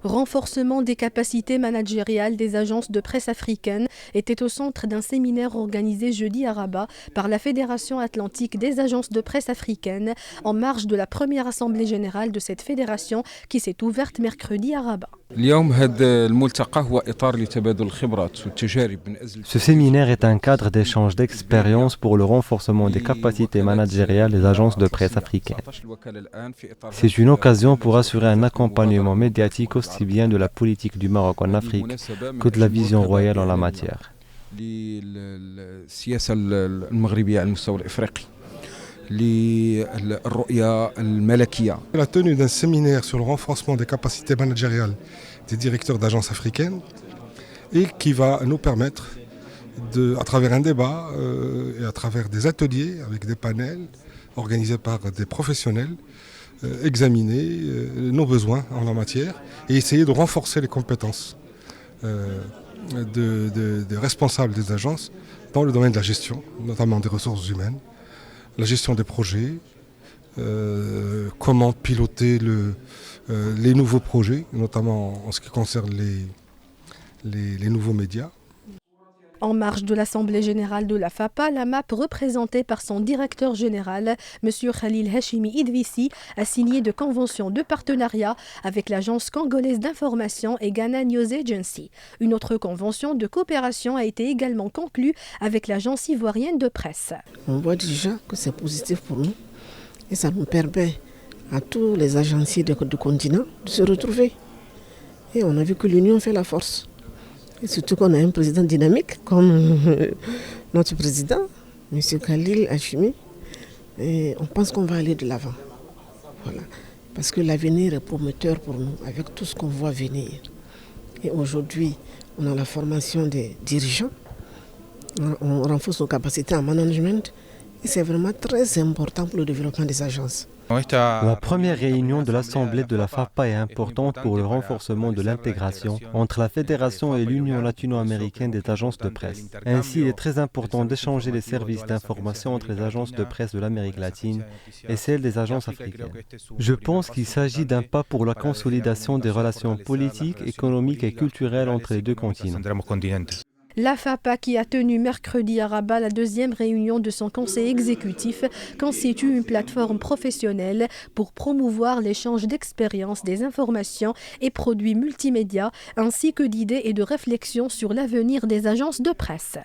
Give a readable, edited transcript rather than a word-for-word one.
Renforcement des capacités managériales des agences de presse africaines était au centre d'un séminaire organisé jeudi à Rabat par la Fédération atlantique des agences de presse africaines en marge de la première assemblée générale de cette fédération qui s'est ouverte mercredi à Rabat. Ce séminaire est un cadre d'échange d'expériences pour le renforcement des capacités managériales des agences de presse africaines. C'est une occasion pour assurer un accompagnement médiatique aussi bien de la politique du Maroc en Afrique que de la vision royale en la matière. La tenue d'un séminaire sur le renforcement des capacités managériales des directeurs d'agences africaines et qui va nous permettre, à travers un débat et à travers des ateliers avec des panels organisés par des professionnels, examiner nos besoins en la matière et essayer de renforcer les compétences des responsables des agences dans le domaine de la gestion, notamment des ressources humaines, la gestion des projets, comment piloter les nouveaux projets, notamment en ce qui concerne les nouveaux médias. En marge de l'Assemblée générale de la FAPA, la MAP, représentée par son directeur général, M. Khalil Hashimi Idrissi, a signé de conventions de partenariat avec l'agence congolaise d'information et Ghana News Agency. Une autre convention de coopération a été également conclue avec l'agence ivoirienne de presse. On voit déjà que c'est positif pour nous et ça nous permet à tous les agenciers du continent de se retrouver. Et on a vu que l'union fait la force. Et surtout qu'on a un président dynamique comme notre président, M. Khalil Hashimi. Et on pense qu'on va aller de l'avant. Voilà. Parce que l'avenir est prometteur pour nous, avec tout ce qu'on voit venir. Et aujourd'hui, on a la formation des dirigeants, on renforce nos capacités en management. Et c'est vraiment très important pour le développement des agences. La première réunion de l'Assemblée de la FAPA est importante pour le renforcement de l'intégration entre la Fédération et l'Union latino-américaine des agences de presse. Ainsi, il est très important d'échanger les services d'information entre les agences de presse de l'Amérique latine et celles des agences africaines. Je pense qu'il s'agit d'un pas pour la consolidation des relations politiques, économiques et culturelles entre les deux continents. La FAPA, qui a tenu mercredi à Rabat la deuxième réunion de son conseil exécutif, constitue une plateforme professionnelle pour promouvoir l'échange d'expériences, des informations et produits multimédia, ainsi que d'idées et de réflexions sur l'avenir des agences de presse.